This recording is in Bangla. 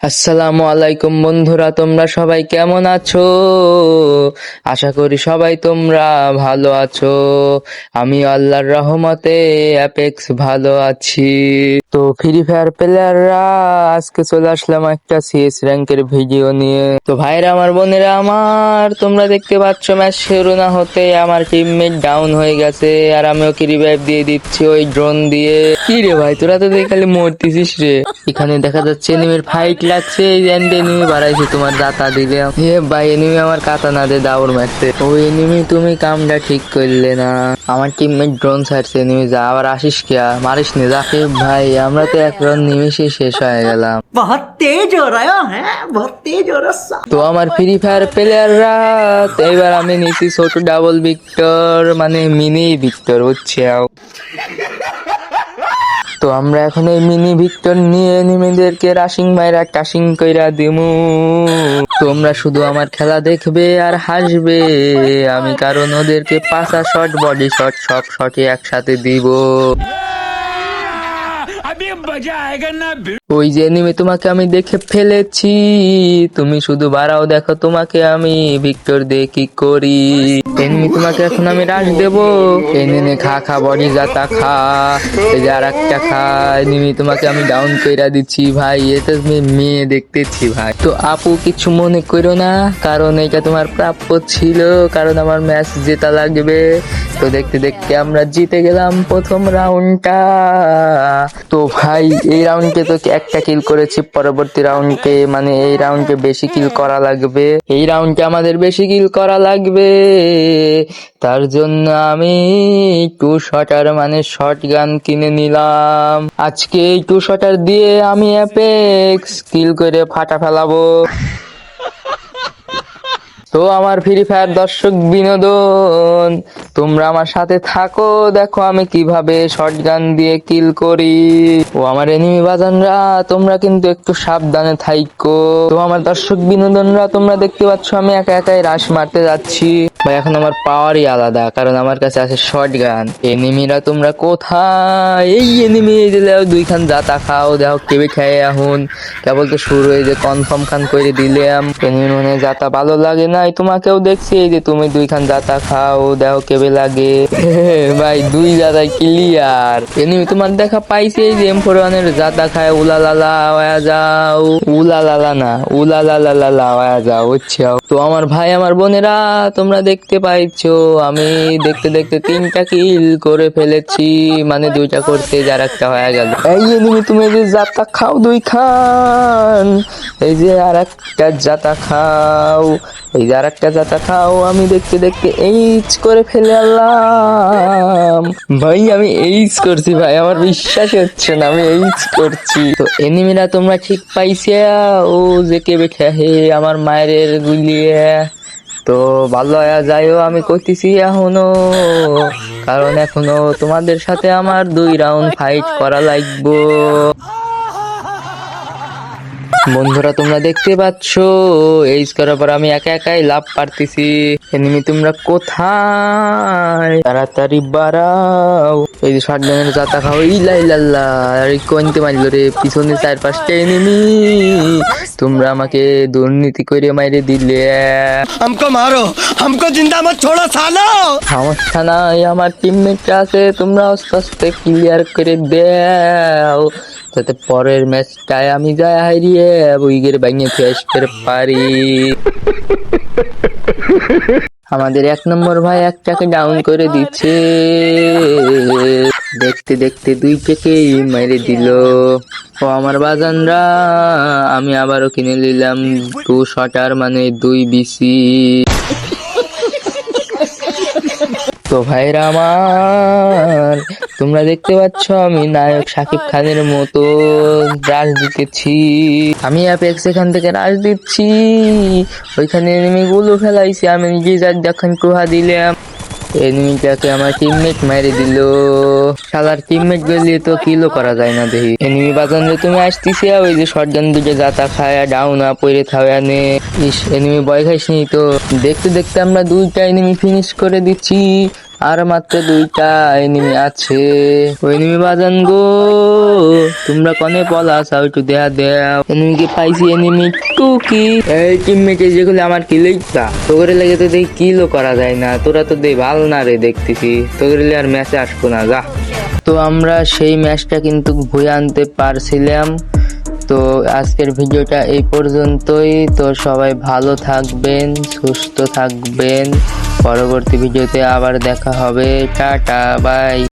আসসালামু আলাইকুম বন্ধুরা, তোমরা সবাই কেমন আছো? আশা করি সবাই তোমরা ভালো আছো। আমি আল্লাহর রহমতে অ্যাপেক্স ভালো আছি। তো ফ্রি ফায়ার প্লেয়াররা আজকে চলে আসলাম একটা সিএস র্যাঙ্কের ভিডিও নিয়ে। তো ভাইরা আমার, বোনেরা আমার, তোমরা দেখতে পাচ্ছ ম্যাচ শুরু না হতে আমার টিমমেট ডাউন হয়ে গেছে, আর আমি ওকে রিভাইভ দিয়ে দিচ্ছি ওই ড্রোন দিয়ে। কি রে ভাই, তোরা তো দেখে খালি মরতেছিস রে। এখানে দেখা যাচ্ছে এনিমির ফাইট লাগছে, এই এনিমি বাড়াইছে তোমার দাতা দিলে। হে ভাই, এনিমি আমার কাতানা দিয়ে দাউড় মারছে। ওই এনিমি, তুমি কামটা ঠিক করলে না। আমার টিমমেট ড্রোন ছাড়ছে, এনিমি যা আবার আসিস কিয়া, মারিস নি যা। হে ভাই, আমরা তো এক রাউন্ড নিমেষে শেষ হয়ে গেলাম। बहुत तेज हो रहा है बहुत तेज हो रहा। তো আমার ফ্রি ফায়ার প্লেয়াররা, এবার আমি নিছি ছোট ডাবল ভিক্টর, মানে মিনি ভিক্টর, বুঝছো? তো আমরা এখন এই মিনি ভিক্টর নিয়ে এনিমিদেরকে রাশিং মাইরা টাশিং কইরা দিমু। তোমরা শুধু আমার খেলা দেখবে আর হাসবে আমি, কারণ ওদেরকে পাঁচা শট, বডি শট, সব শটে একসাথে দিব। ওই যে এনিমি, তোমাকে আমি দেখে ফেলেছি, তুমি শুধু বাড়াও দেখো তোমাকে আমি ভিক্টর দিয়ে কি করি। এনিমি, তোমাকে এখন আমি রাশ দেবো। এনে খা খা, বডি যাতা খা। এই যে আর একটা খা। এনিমি, তোমাকে আমি ডাউন কইরা দিচ্ছি ভাই। এটা তুমি মেয়ে দেখতেছি ভাই। তো আপু কিছু মনে করো না, কারণ এটা তোমার প্রাপ্য ছিল, কারণ আমার ম্যাচ জেতা লাগবে। তো দেখতে দেখতে আমরা জিতে গেলাম প্রথম রাউন্ডটা। তো ভাই, এই রাউন্ডে তো একটা কিল করেছি, পরবর্তী রাউন্ডে মানে এই রাউন্ডে বেশি কিল করা লাগবে। এই রাউন্ডে আমাদের বেশি কিল করা লাগবে, তার জন্য আমি টু শটার মানে শর্ট গান কিনে নিলাম। আজকে এই টু শটার দিয়ে আমি অ্যাপেক্স কিল করে ফাটা ফেলাবো। তো আমার ফ্রি ফায়ার দর্শক বিনোদন, তোমরা আমার সাথে থাকো, দেখো আমি কিভাবে শটগান দিয়ে কিল করি। ও আমার এনিমি বাজানরা, তোমরা কিন্তু একটু সাবধানে থাইকো। তো আমার দর্শক বিনোদনরা, তোমরা দেখতে পাচ্ছ আমি একা একাই রাশ মারতে যাচ্ছি ভাই। এখন আমার পাওয়ারই আলাদা, কারণ আমার কাছে আছে শটগান। এনিমিরা তোমরা কোথায়? এই এনিমি, এই যে দুইখান জাতা খাও, দেখো কেবে খেয়ে এখন কেবল তো শুরু হয়ে যে কনফার্ম খান করে দিলাম। এনিমি মনে জাতা ভালো লাগে না, তোমাকেও দেখছি, এই যে তুমি দুইখান জাতা খাও, দেখো কেবে লাগে। ভাই দুই জাতায় ক্লিয়ার। এনিমি তোমার দেখা পাইছে, এই যে M41 এর জাতা খায়, উলালালা হয়ে যাও। উলালালা না, উলালালা হয়ে যাও, বুঝছো? তো আমার ভাই আমার বোনেরা, তোমরা দেখতে পাইছো আমি দেখতে দেখতে 3টা কিল করে ফেলেছি, মানে 2টা করতে যার একটা হয়ে গেল। এই এনিমি, তুমি যে জাতা খাও 2 খান, এই যে আর একটা জাতা খাও, এই যে আর একটা জাতা খাও। আমি দেখতে দেখতে এইচ করে ফেললাম ভাই, আমি এইচ করছি ভাই, আমার বিশ্বাস হচ্ছে না আমি এইচ করছি। তো এনিমিরা তোমরা ঠিক পাইছে, ও যে কেবে খেয়ে আমার মায়ের গুলিয়ে। তো ভালো হয়ে যাইও, আমি করতেছি এখনো, কারণ এখনো তোমাদের সাথে আমার 2 রাউন্ড ফাইট করা লাগবো। বন্ধুরা তোমরা দেখতে পাচ্ছ, এইচ করার পর আমি একা একাই লাভ পারতেছি। এনিমি তোমরা কোথায়? তাড়াতাড়ি বাড়াও। এই যে শটগানের জাতা খাও। ইলাইলাল্লাহ, আরে কোনতে মারল রে, পিছনে 4-5টা এনিমি। তোমরা আমাকে দুর্নীতি করে মাইরে দিলে। हमको मारो हमको जिंदा मत छोड़ो सालो। সমস্যা নাই, আমার টিমমেট আছে, তোমরা আস্তে আস্তে ক্লিয়ার করে দাও, যাতে পরের ম্যাচটায় আমি যাই হারিয়ে উইগের ভাঙিয়ে ফেস করে পারি। আমাদের 1 নম্বর ভাই একটাকে ডাউন করে দিচ্ছে, দেখতে দেখতে 2টাকেই মেরে দিল। ও আমার বাজানরা, আমি আবারও কিনে নিলাম 2 শটার মানে 2 বিসি। তো ভাইরা আমার, তোমরা দেখতে পাচ্ছ আমি নায়ক শাকিব খানের মতো রাশ দিতেছি। আমি অ্যাপেক্স এখান থেকে রাশ দিচ্ছি, ওইখানে এনিমি গুলো ফেলাইছি, আমি গিজার যখন টুহা দিলাম, এনিমিটাকে আমার টিমমেট মেরে দিল। শালার টিমমেট গেলে তো কিলও করা যায় না দেখি। এনিমি বাজানো তুমি আসতেছি, ওই যে শটগান দুটো জাতা খায়া ডাউন আপ পড়ে থাওয়ানে। ইস, এনিমি ভয় খাইস নি তো। দেখতে দেখতে আমরা 2টা এনিমি ফিনিশ করে দিচ্ছি। আর মাত্র 2টা এনিমি আছে। ওই এনিমি বাজান গো, তোমরা কনে পলাছাও একটু দেও। এনিমিকে পাইছি, এনিমি টুকি। এই টিমমেট যেগুলো আমার কিলইতা তোরে লাগে তো দেখি কিলও করা যায় না, তোরা তো দেই ভাল না রে দেখতেছি, তোরে আর ম্যাচে আসবো না যা। তো আমরা সেই ম্যাচটা কিন্তু ভুয়ে আনতে পারছিলাম। তো আজকের ভিডিওটা এই পর্যন্তই। তো সবাই ভালো থাকবেন, সুস্থ থাকবেন। পরবর্তী ভিডিওতে আবার দেখা হবে। Tata bye.